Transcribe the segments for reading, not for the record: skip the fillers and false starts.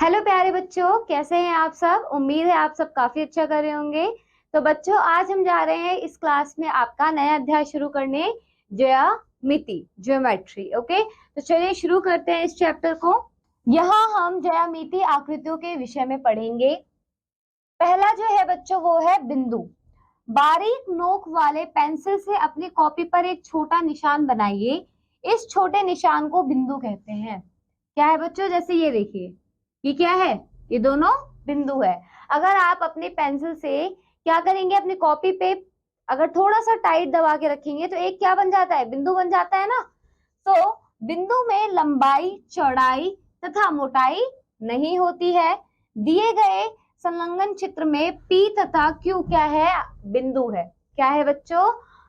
Hello प्यारे बच्चों, कैसे हैं आप सब। उम्मीद है आप सब काफी अच्छा कर रहे होंगे। तो बच्चों, आज हम जा रहे हैं इस क्लास में आपका नया अध्याय शुरू करने, ज्यामिति, ज्योमेट्री। ओके, तो चलिए शुरू करते हैं इस चैप्टर को। यहाँ हम ज्यामिति आकृतियों के विषय में पढ़ेंगे। पहला जो है बच्चों वो है बिंदु। बारीक नोक वाले पेंसिल से अपनी कॉपी पर एक छोटा निशान बनाइए। इस छोटे निशान को बिंदु कहते हैं। क्या है बच्चों, जैसे ये देखिए, ये क्या है, ये दोनों बिंदु है। अगर आप अपने पेंसिल से क्या करेंगे, अपनी कॉपी पे अगर थोड़ा सा टाइट दबा के रखेंगे तो एक क्या बन जाता है, बिंदु बन जाता है ना। तो बिंदु में लंबाई, चौड़ाई तथा मोटाई नहीं होती है। दिए गए संलग्न चित्र में P तथा Q क्या है, बिंदु है। क्या है बच्चों,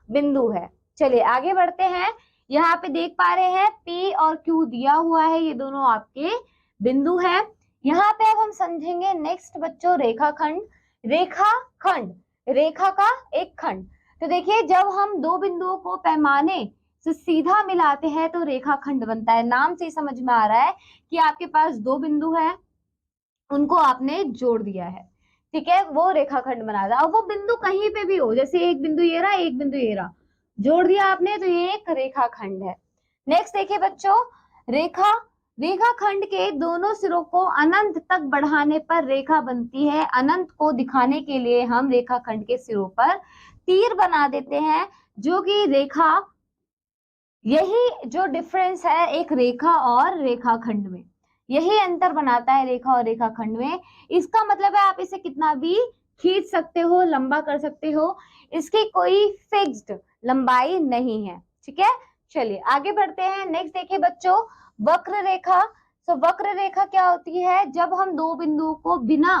बिंदु है। चलिए आगे बढ़ते हैं। यहाँ पे देख पा रहे हैं P और Q दिया हुआ है, ये दोनों आपके बिंदु है। यहाँ पे अब हम समझेंगे नेक्स्ट बच्चों रेखाखंड। रेखाखंड, रेखा का एक खंड। तो देखिए, जब हम दो बिंदुओं को पैमाने से सीधा मिलाते हैं तो रेखाखंड बनता है। नाम से ही समझ में आ रहा है कि आपके पास दो बिंदु है, उनको आपने जोड़ दिया है, ठीक है, वो रेखाखंड बना था। अब वो बिंदु कहीं पे भी हो, जैसे एक बिंदु ये रहा, एक बिंदु ये रहा, जोड़ दिया आपने तो ये एक रेखाखंड है। नेक्स्ट देखिए बच्चों, रेखा, रेखाखंड के दोनों सिरों को अनंत तक बढ़ाने पर रेखा बनती है। अनंत को दिखाने के लिए हम रेखाखंड के सिरों पर तीर बना देते हैं, जो कि रेखा, यही जो डिफरेंस है एक रेखा और रेखाखंड में, यही अंतर बनाता है रेखा और रेखाखंड में। इसका मतलब है आप इसे कितना भी खींच सकते हो, लंबा कर सकते हो, इसकी कोई फिक्स्ड लंबाई नहीं है, ठीक है। चलिए आगे बढ़ते हैं। नेक्स्ट देखिए बच्चों, वक्र रेखा। तो वक्र रेखा क्या होती है, जब हम दो बिंदुओं को बिना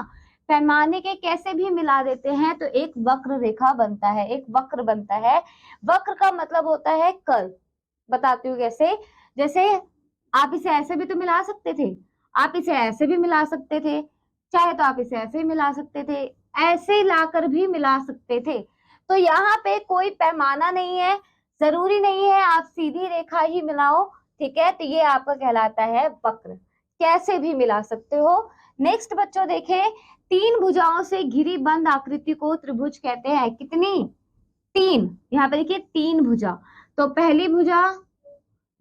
पैमाने के कैसे भी मिला देते हैं तो एक वक्र रेखा बनता है, एक वक्र बनता है। वक्र का मतलब होता है कर्व। बताती हूँ कैसे। जैसे आप इसे ऐसे भी तो मिला सकते थे, आप इसे ऐसे भी मिला सकते थे, चाहे तो आप इसे ऐसे ही मिला सकते थे, ऐसे लाकर भी मिला सकते थे। तो यहाँ पे कोई पैमाना नहीं है, जरूरी नहीं है आप सीधी रेखा ही मिलाओ, ठीक है। तो ये आपका कहलाता है वक्र, कैसे भी मिला सकते हो। नेक्स्ट बच्चों देखें, तीन भुजाओं से घिरी बंद आकृति को त्रिभुज कहते हैं। कितनी, तीन। यहाँ पे देखिए तीन भुजा, तो पहली भुजा,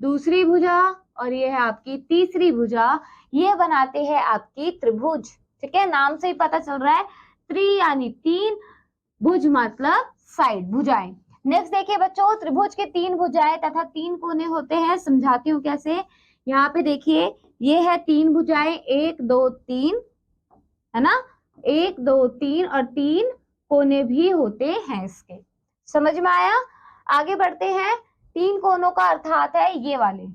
दूसरी भुजा और ये है आपकी तीसरी भुजा, ये बनाते हैं आपकी त्रिभुज, ठीक है। नाम से ही पता चल रहा है, त्रि यानी तीन, भुज मतलब साइड, भुजाएं। नेक्स्ट देखिए बच्चों, त्रिभुज के तीन भुजाएं तथा तीन कोने होते हैं। समझाती हूँ कैसे। यहाँ पे देखिए, ये है तीन भुजाएं, एक दो तीन, है ना, एक दो तीन, और तीन कोने भी होते हैं इसके। समझ में आया। आगे बढ़ते हैं। तीन कोनों का अर्थात है ये वाले,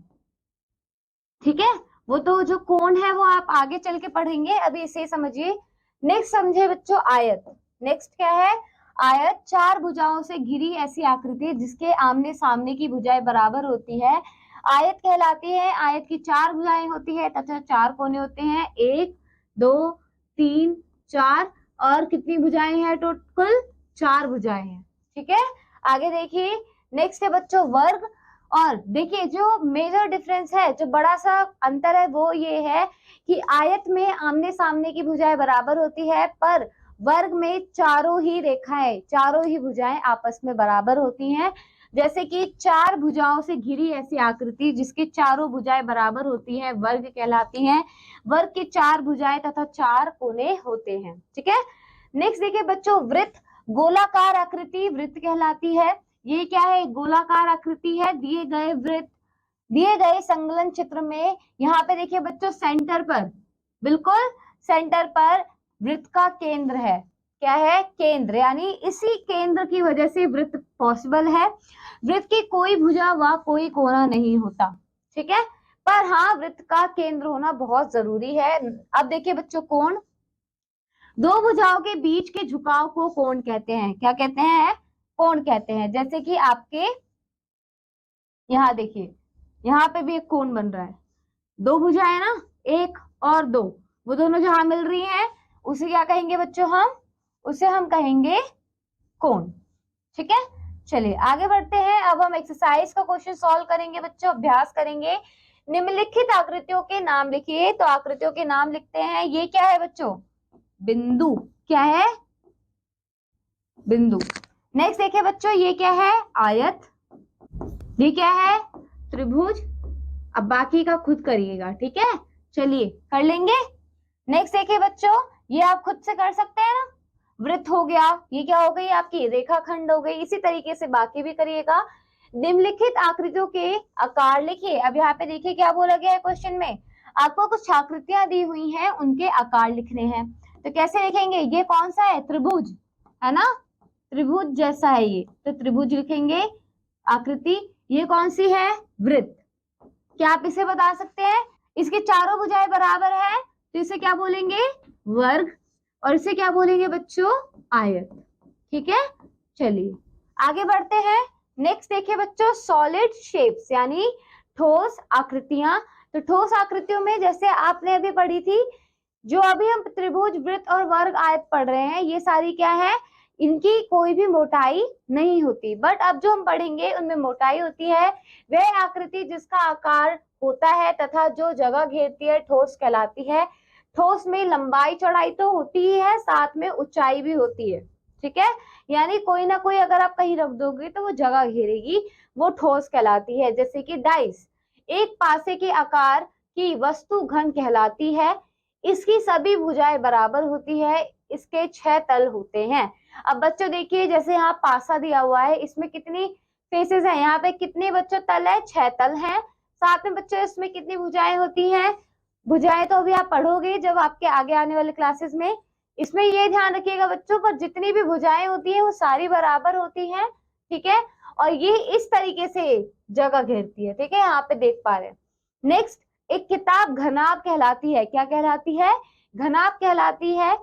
ठीक है। वो तो जो कोण है वो आप आगे चल के पढ़ेंगे, अभी इसे समझिए। नेक्स्ट समझे बच्चों आयत। नेक्स्ट क्या है, आयत। चार भुजाओं से घिरी ऐसी आकृति जिसके आमने सामने की भुजाएं बराबर होती है, आयत कहलाती है। आयत की चार भुजाएं होती है तथा चार कोने होते हैं, एक दो तीन चार, और कितनी भुजाएं हैं टोटल, चार भुजाएं हैं, ठीक है। आगे देखिए, नेक्स्ट है बच्चों वर्ग। और देखिए जो मेजर डिफरेंस है, जो बड़ा सा अंतर है वो ये है कि आयत में आमने सामने की भुजाएं बराबर होती है, पर वर्ग में चारों ही रेखाएं, चारों ही भुजाएं आपस में बराबर होती हैं। जैसे कि चार भुजाओं से घिरी ऐसी आकृति जिसकी चारों भुजाएं बराबर होती हैं वर्ग कहलाती हैं। वर्ग की चार भुजाएं तथा चार कोने होते हैं, ठीक है। नेक्स्ट देखिए बच्चों वृत्त। गोलाकार आकृति वृत्त कहलाती है। ये क्या है, गोलाकार आकृति है। दिए गए वृत्त, दिए गए संलग्न चित्र में, यहाँ पे देखिए बच्चों सेंटर पर, बिल्कुल सेंटर पर वृत्त का केंद्र है। क्या है, केंद्र, यानी इसी केंद्र की वजह से वृत्त पॉसिबल है। वृत्त की कोई भुजा व कोई कोना नहीं होता, ठीक है, पर हाँ वृत्त का केंद्र होना बहुत जरूरी है। अब देखिए बच्चों कोण। दो भुजाओं के बीच के झुकाव को कोण कहते हैं। क्या कहते हैं, कोण कहते हैं। जैसे कि आपके यहाँ देखिए, यहाँ पे भी एक कोण बन रहा है, दो भुजाएं ना, एक और दो, वो दोनों जहां मिल रही हैं उसे क्या कहेंगे बच्चों, हम उसे हम कहेंगे कोण, ठीक है। चलिए आगे बढ़ते हैं। अब हम एक्सरसाइज का क्वेश्चन सॉल्व करेंगे बच्चों, अभ्यास करेंगे। निम्नलिखित आकृतियों के नाम लिखिए। तो आकृतियों के नाम लिखते हैं। ये क्या है बच्चों? बिंदु। क्या है? बिंदु। नेक्स्ट देखिए बच्चों, ये क्या है? आयत। ये क्या है? त्रिभुज। अब बाकी का खुद करिएगा, ठीक है? चलिए कर लेंगे। नेक्स्ट देखिए बच्चों, ये आप खुद से कर सकते हैं ना। वृत्त हो गया, ये क्या हो गई आपकी? रेखाखंड हो गई। इसी तरीके से बाकी भी करिएगा। निम्नलिखित आकृतियों के आकार लिखिए। अब यहाँ पे देखिए क्या बोला गया है क्वेश्चन में, आपको कुछ आकृतियां दी हुई हैं, उनके आकार लिखने हैं। तो कैसे लिखेंगे? ये कौन सा है? त्रिभुज है ना, त्रिभुज जैसा है ये, तो त्रिभुज लिखेंगे आकृति। ये कौन सी है? वृत्त। क्या आप इसे बता सकते हैं? इसके चारों भुजाएं बराबर है, तो इसे क्या बोलेंगे? वर्ग। और इसे क्या बोलेंगे बच्चों? आयत। ठीक है, चलिए आगे बढ़ते हैं। नेक्स्ट देखिए बच्चों, सॉलिड शेप्स यानी ठोस आकृतियां। तो ठोस आकृतियों में जैसे आपने अभी पढ़ी थी, जो अभी हम त्रिभुज, वृत्त और वर्ग, आयत पढ़ रहे हैं, ये सारी क्या है? इनकी कोई भी मोटाई नहीं होती। बट अब जो हम पढ़ेंगे उनमें मोटाई होती है। वह आकृति जिसका आकार होता है तथा जो जगह घेरती है ठोस कहलाती है। ठोस में लंबाई चौड़ाई तो होती ही है, साथ में ऊंचाई भी होती है। ठीक है, यानी कोई ना कोई अगर आप कहीं रख दोगे तो वो जगह घेरेगी, वो ठोस कहलाती है। जैसे कि डाइस, एक पासे के आकार की वस्तु घन कहलाती है। इसकी सभी भुजाएं बराबर होती है। इसके 6 तल होते हैं। अब बच्चों देखिए, जैसे यहाँ पासा दिया हुआ है, इसमें कितनी फेसेस हैं? यहाँ पे कितने बच्चों तल है? 6 तल हैं। साथ में बच्चों इसमें कितनी भुजाएं होती हैं? भुजाएं तो अभी आप पढ़ोगे जब आपके आगे आने वाले क्लासेस में। इसमें ये ध्यान रखिएगा बच्चों, पर जितनी भी भुजाएं होती हैं वो सारी बराबर होती हैं। ठीक है, और ये इस तरीके से जगह घेरती है। ठीक है, यहाँ पे देख पा रहे हैं। नेक्स्ट, एक किताब घनाभ कहलाती है। क्या कहलाती है? घनाभ कहलाती है।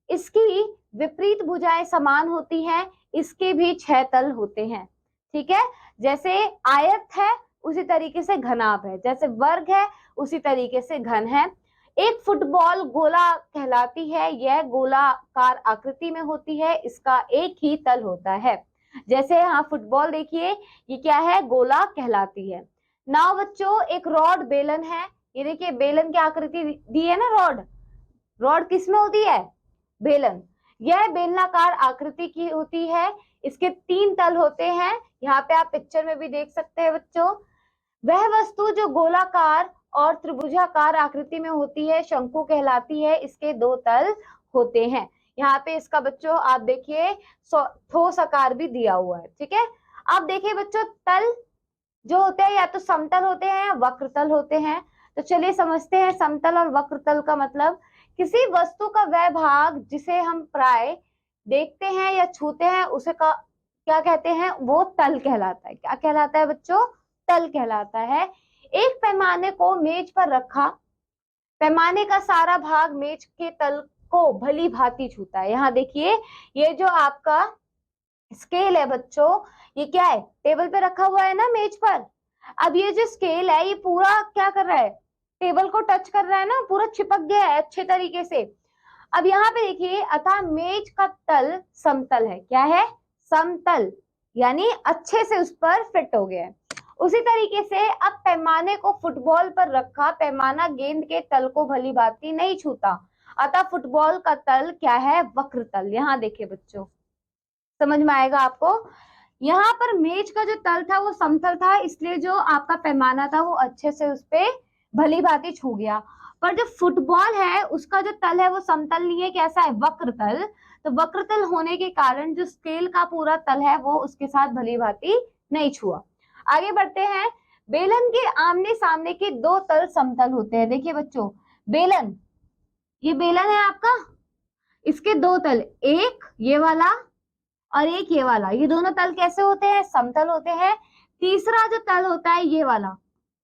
इसकी विपरीत भुजाएं समान होती हैं। इसके भी 6 तल होते हैं। ठीक है, जैसे आयत है उसी तरीके से घनाभ है, जैसे वर्ग है उसी तरीके से घन है। एक फुटबॉल गोला कहलाती है। यह गोलाकार आकृति में होती है। इसका एक ही तल होता है। जैसे यहाँ फुटबॉल देखिए, ये क्या है? गोला कहलाती है। नाउ बच्चों, एक रॉड बेलन है। ये देखिए बेलन की आकृति दी है ना। रॉड, रॉड किस में होती है? बेलन। यह बेलनाकार आकृति की होती है। इसके 3 तल होते हैं। यहाँ पे आप पिक्चर में भी देख सकते हैं बच्चों। वह वस्तु जो गोलाकार और त्रिभुजाकार आकृति में होती है शंकु कहलाती है। इसके 2 तल होते हैं। यहाँ पे इसका बच्चों आप देखिए ठोस आकार भी दिया हुआ है। ठीक है, अब देखिए बच्चों, तल जो होते हैं या तो समतल होते हैं या वक्रतल होते हैं। तो चलिए समझते हैं समतल और वक्रतल का मतलब। किसी वस्तु का वह भाग जिसे हम प्राय देखते हैं या छूते हैं उसे का क्या कहते हैं? वो तल कहलाता है। क्या कहलाता है बच्चों? तल कहलाता है। एक पैमाने को मेज पर रखा, पैमाने का सारा भाग मेज के तल को भली भांति छूता है। यहाँ देखिए, ये जो आपका स्केल है बच्चों, ये क्या है? टेबल पे रखा हुआ है ना मेज पर। अब ये जो स्केल है ये पूरा क्या कर रहा है? टेबल को टच कर रहा है ना, पूरा चिपक गया है अच्छे तरीके से। अब यहाँ पे देखिए, अतः मेज का तल समतल है। क्या है? समतल, यानी अच्छे से उस पर फिट हो गया है। उसी तरीके से अब पैमाने को फुटबॉल पर रखा, पैमाना गेंद के तल को भली भांति नहीं छूता, अतः फुटबॉल का तल क्या है? वक्र तल। यहाँ देखिए बच्चों, समझ में आएगा आपको। यहाँ पर मेज का जो तल था वो समतल था, इसलिए जो आपका पैमाना था वो अच्छे से उस पे भली भांति छू गया। पर जो फुटबॉल है उसका जो तल है वो समतल नहीं है। कैसा है? वक्र तल। तो वक्र तल होने के कारण जो स्केल का पूरा तल है वो उसके साथ भली भांति नहीं छुआ। आगे बढ़ते हैं। बेलन के आमने सामने के 2 तल समतल होते हैं। देखिए बच्चों, बेलन, ये बेलन है आपका, इसके 2 तल, एक ये वाला और एक ये वाला, ये दोनों तल कैसे होते हैं? समतल होते हैं। तीसरा जो तल होता है ये वाला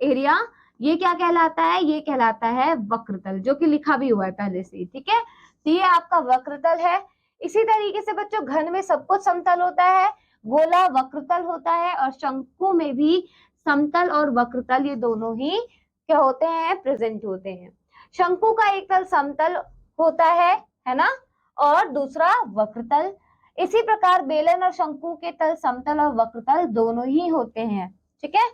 एरिया, ये क्या कहलाता है? ये कहलाता है वक्रतल, जो कि लिखा भी हुआ है पहले से। ठीक है, तो ये आपका वक्रतल है। इसी तरीके से बच्चों, घन में सब कुछ समतल होता है, गोला वक्रतल होता है, और शंकु में भी समतल और वक्रतल ये दोनों ही क्या होते हैं? प्रेजेंट होते हैं। शंकु का एक तल समतल होता है ना, और दूसरा वक्रतल। इसी प्रकार बेलन और शंकु के तल समतल और वक्रतल दोनों ही होते हैं। ठीक है,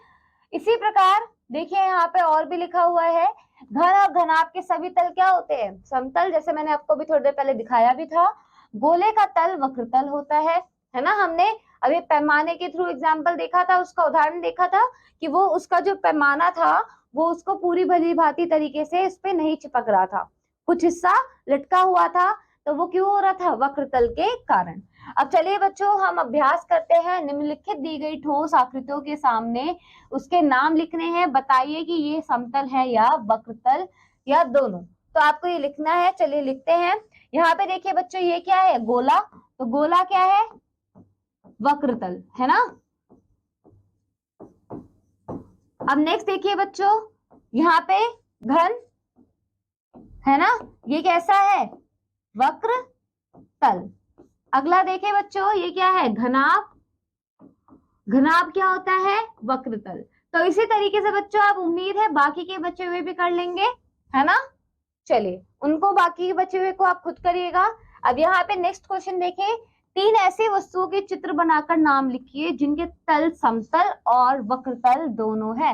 इसी प्रकार देखिए यहाँ पे और भी लिखा हुआ है, घन और घनाभ के सभी तल क्या होते हैं? समतल। जैसे मैंने आपको भी थोड़ी देर पहले दिखाया भी था, गोले का तल वक्रतल होता है ना। हमने अभी पैमाने के थ्रू एग्जाम्पल देखा था, उसका उदाहरण देखा था कि वो उसका जो पैमाना था वो उसको पूरी भली भांति तरीके से इस पे नहीं चिपक रहा था, कुछ हिस्सा लटका हुआ था, तो वो क्यों हो रहा था? वक्रतल के कारण। अब चलिए बच्चों हम अभ्यास करते हैं। निम्नलिखित दी गई ठोस आकृतियों के सामने उसके नाम लिखने हैं, बताइए कि ये समतल है या वक्रतल या दोनों। तो आपको ये लिखना है, चलिए लिखते हैं। यहाँ पे देखिए बच्चों ये क्या है? गोला। तो गोला क्या है? वक्रतल है ना। अब नेक्स्ट देखिए बच्चों, यहाँ पे घन है ना, ये कैसा है? वक्र तल। अगला देखिए बच्चों ये क्या है? घनाभ। घनाभ क्या होता है? वक्रतल। तो इसी तरीके से बच्चों आप उम्मीद है बाकी के बचे हुए भी कर लेंगे, है ना। चलिए उनको, बाकी के बचे हुए को आप खुद करिएगा। अब यहाँ पे नेक्स्ट क्वेश्चन देखिए, तीन ऐसी वस्तुओं के चित्र बनाकर नाम लिखिए जिनके तल समतल और वक्रतल दोनों है।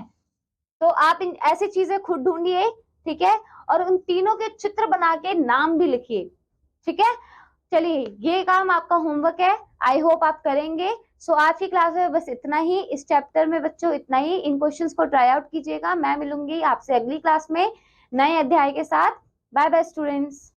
तो आप इन ऐसी चीजें खुद ढूंढिए, ठीक है, और उन तीनों के चित्र बना के नाम भी लिखिए, ठीक है। चलिए ये काम आपका होमवर्क है, आई होप आप करेंगे। सो आज की क्लास में बस इतना ही, इस चैप्टर में बच्चों इतना ही। इन क्वेश्चंस को ट्राई आउट कीजिएगा। मैं मिलूंगी आपसे अगली क्लास में नए अध्याय के साथ। Bye bye students.